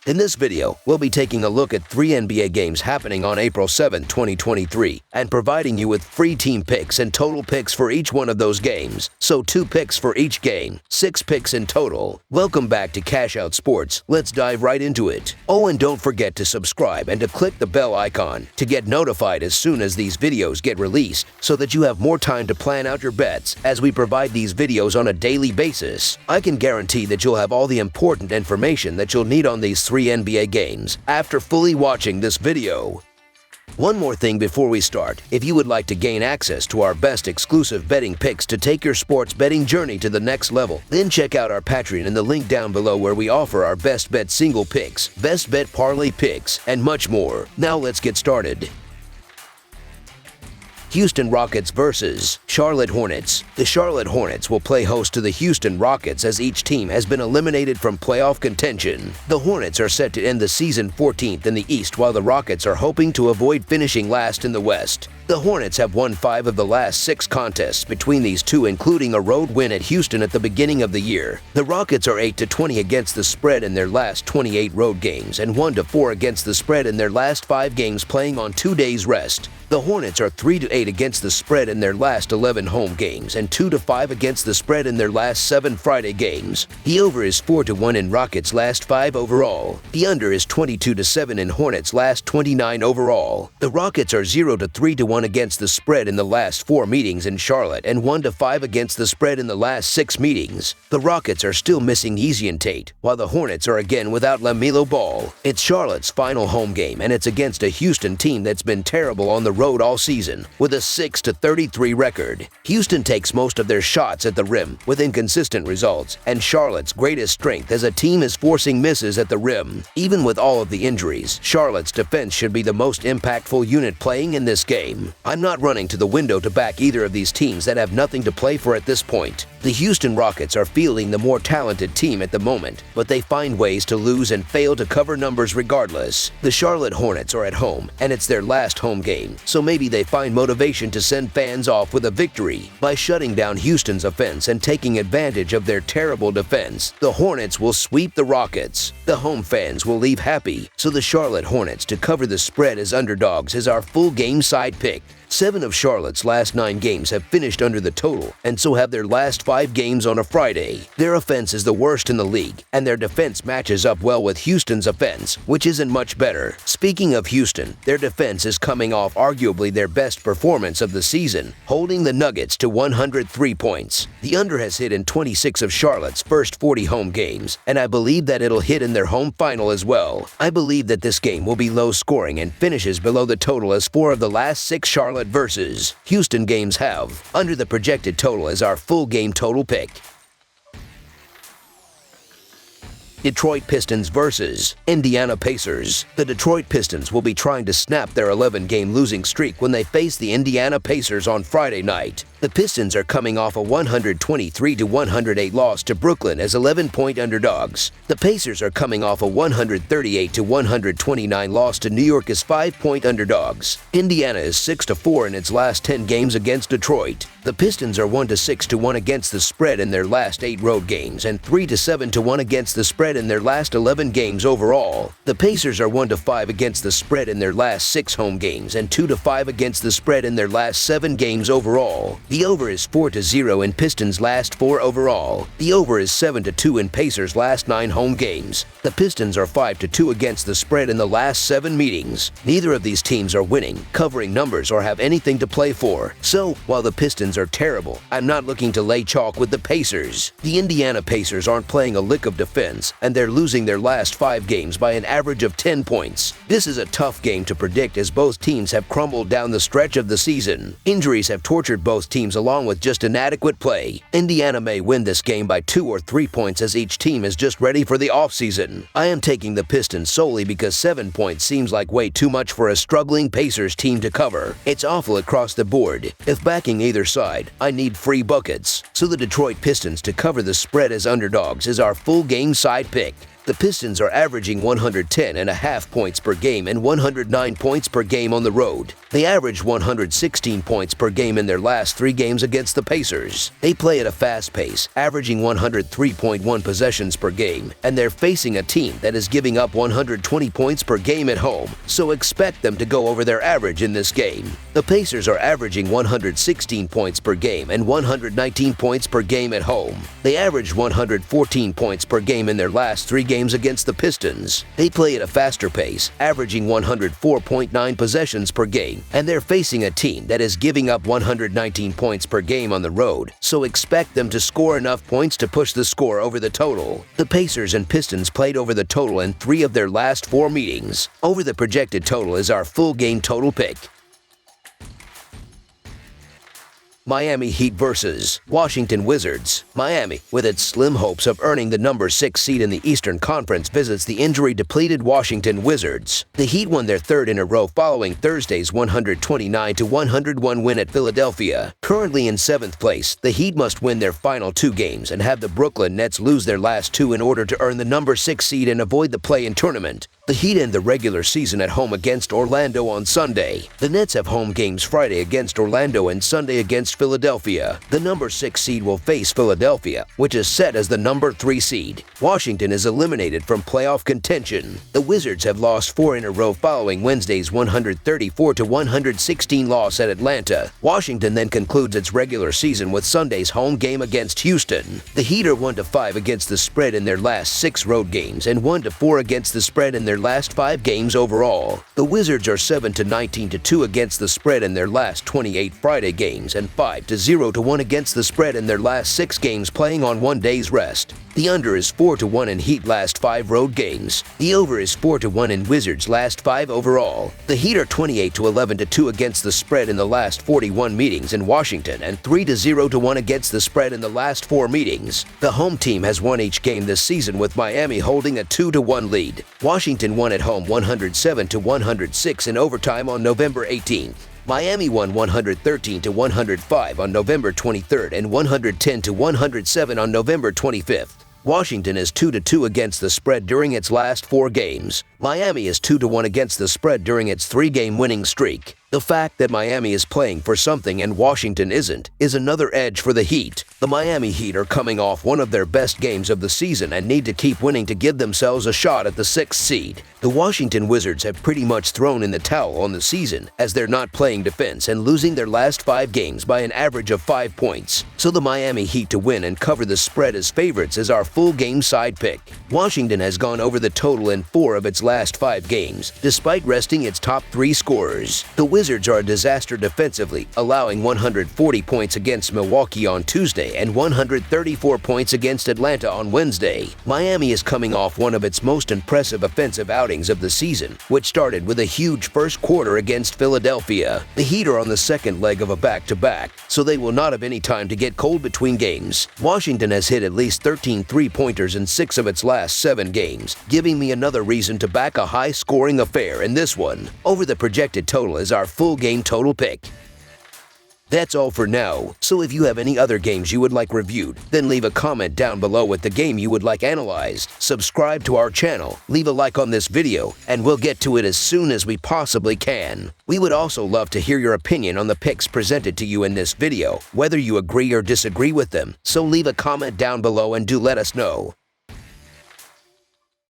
In this video, we'll be taking a look at 3 NBA games happening on April 7, 2023, and providing you with free team picks and total picks for each one of those games. So 2 picks for each game, 6 picks in total. Welcome back to Cash Out Sports. Let's dive right into it. Oh, and don't forget to subscribe and to click the bell icon to get notified as soon as these videos get released, so that you have more time to plan out your bets as we provide these videos on a daily basis. I can guarantee that you'll have all the important information that you'll need on these 3 NBA games after fully watching this video. One more thing before we start. If you would like to gain access to our best exclusive betting picks to take your sports betting journey to the next level, then check out our Patreon in the link down below, where we offer our best bet single picks, best bet parlay picks, and much more. Now let's get started. Houston Rockets versus Charlotte Hornets. The Charlotte Hornets will play host to the Houston Rockets, as each team has been eliminated from playoff contention. The Hornets are set to end the season 14th in the East, while the Rockets are hoping to avoid finishing last in the West. The Hornets have won 5 of the last 6 contests between these two, including a road win at Houston at the beginning of the year. The Rockets are 8-20 against the spread in their last 28 road games and 1-4 against the spread in their last 5 games playing on 2 days rest. The Hornets are 3-8 against the spread in their last 11 home games and 2-5 against the spread in their last 7 Friday games. The over is 4-1 in Rockets' last 5 overall. The under is 22-7 in Hornets' last 29 overall. The Rockets are 0-3-1 against the spread in the last 4 meetings in Charlotte and 1-5 against the spread in the last 6 meetings. The Rockets are still missing Easy and Tate, while the Hornets are again without LaMelo Ball. It's Charlotte's final home game, and it's against a Houston team that's been terrible on the road all season, with a 6-33 record. Houston takes most of their shots at the rim with inconsistent results, and Charlotte's greatest strength as a team is forcing misses at the rim. Even with all of the injuries, Charlotte's defense should be the most impactful unit playing in this game. I'm not running to the window to back either of these teams that have nothing to play for at this point. The Houston Rockets are fielding the more talented team at the moment, but they find ways to lose and fail to cover numbers regardless. The Charlotte Hornets are at home, and it's their last home game, so maybe they find motivation to send fans off with a victory. By shutting down Houston's offense and taking advantage of their terrible defense, the Hornets will sweep the Rockets. The home fans will leave happy, so the Charlotte Hornets to cover the spread as underdogs is our full game side pick. 7 of Charlotte's last 9 games have finished under the total, and so have their last 5 games on a Friday. Their offense is the worst in the league, and their defense matches up well with Houston's offense, which isn't much better. Speaking of Houston, their defense is coming off arguably their best performance of the season, holding the Nuggets to 103 points. The under has hit in 26 of Charlotte's first 40 home games, and I believe that it'll hit in their home final as well. I believe that this game will be low scoring and finishes below the total, as 4 of the last 6 Charlotte versus Houston games have. Under the projected total is our full game total pick. Detroit Pistons versus Indiana Pacers. The Detroit Pistons will be trying to snap their 11-game losing streak when they face the Indiana Pacers on Friday night. The Pistons are coming off a 123-108 loss to Brooklyn as 11-point underdogs. The Pacers are coming off a 138-129 loss to New York as 5-point underdogs. Indiana is 6-4 in its last 10 games against Detroit. The Pistons are 1-6-1 against the spread in their last 8 road games and 3-7-1 against the spread in their last 11 games overall. The Pacers are 1-5 against the spread in their last 6 home games and 2-5 against the spread in their last 7 games overall. The over is 4-0 in Pistons' last 4 overall. The over is 7-2 in Pacers' last 9 home games. The Pistons are 5-2 against the spread in the last 7 meetings. Neither of these teams are winning, covering numbers, or have anything to play for. So, while the Pistons are terrible, I'm not looking to lay chalk with the Pacers. The Indiana Pacers aren't playing a lick of defense, and they're losing their last 5 games by an average of 10 points. This is a tough game to predict, as both teams have crumbled down the stretch of the season. Injuries have tortured both teams along with just inadequate play. Indiana may win this game by 2 or 3 points, as each team is just ready for the offseason. I am taking the Pistons solely because 7 points seems like way too much for a struggling Pacers team to cover. It's awful across the board. If backing either side, I need free buckets. So the Detroit Pistons to cover the spread as underdogs is our full game side pick. The Pistons are averaging 110.5 points per game and 109 points per game on the road. They averaged 116 points per game in their last 3 games against the Pacers. They play at a fast pace, averaging 103.1 possessions per game, and they're facing a team that is giving up 120 points per game at home, so expect them to go over their average in this game. The Pacers are averaging 116 points per game and 119 points per game at home. They averaged 114 points per game in their last 3 games against the Pistons. They play at a faster pace, averaging 104.9 possessions per game, and they're facing a team that is giving up 119 points per game on the road, so expect them to score enough points to push the score over the total. The Pacers and Pistons played over the total in 3 of their last 4 meetings. Over the projected total is our full game total pick. Miami Heat vs. Washington Wizards. Miami, with its slim hopes of earning the number 6 seed in the Eastern Conference, visits the injury-depleted Washington Wizards. The Heat won their 3rd in a row following Thursday's 129-101 win at Philadelphia. Currently in 7th place, the Heat must win their final 2 games and have the Brooklyn Nets lose their last 2 in order to earn the number 6 seed and avoid the play-in tournament. The Heat end the regular season at home against Orlando on Sunday. The Nets have home games Friday against Orlando and Sunday against Philadelphia. The number 6 seed will face Philadelphia, which is set as the number 3 seed. Washington is eliminated from playoff contention. The Wizards have lost 4 in a row following Wednesday's 134-116 loss at Atlanta. Washington then concludes its regular season with Sunday's home game against Houston. The Heat are 1-5 against the spread in their last 6 road games and 1-4 against the spread in their last 5 games overall. The Wizards are 7-19-2 against the spread in their last 28 Friday games and 5-0-1 against the spread in their last 6 games playing on 1 day's rest. The under is 4-1 in Heat last 5 road games. The over is 4-1 in Wizards last 5 overall. The Heat are 28-11-2 against the spread in the last 41 meetings in Washington and 3-0-1 against the spread in the last 4 meetings. The home team has won each game this season, with Miami holding a 2-1 lead. Washington won at home 107-106 in overtime on November 18th. Miami won 113-105 on November 23rd and 110-107 on November 25th. Washington is 2-2 against the spread during its last 4 games. Miami is 2-1 against the spread during its 3-game winning streak. The fact that Miami is playing for something and Washington isn't is another edge for the Heat. The Miami Heat are coming off one of their best games of the season and need to keep winning to give themselves a shot at the 6th seed. The Washington Wizards have pretty much thrown in the towel on the season, as they're not playing defense and losing their last 5 games by an average of 5 points. So the Miami Heat to win and cover the spread as favorites is our full game side pick. Washington has gone over the total in 4 of its last 5 games, despite resting its top 3 scorers. The Wizards are a disaster defensively, allowing 140 points against Milwaukee on Tuesday and 134 points against Atlanta on Wednesday. Miami is coming off one of its most impressive offensive outings of the season, which started with a huge first quarter against Philadelphia. The Heat are on the second leg of a back-to-back, so they will not have any time to get cold between games. Washington has hit at least 13 three-pointers in 6 of its last 7 games, giving me another reason to back a high-scoring affair in this one. Over the projected total is our full game total pick. That's all for now, so if you have any other games you would like reviewed, then leave a comment down below with the game you would like analyzed. Subscribe to our channel, leave a like on this video, and we'll get to it as soon as we possibly can. We would also love to hear your opinion on the picks presented to you in this video, whether you agree or disagree with them, so leave a comment down below and do let us know.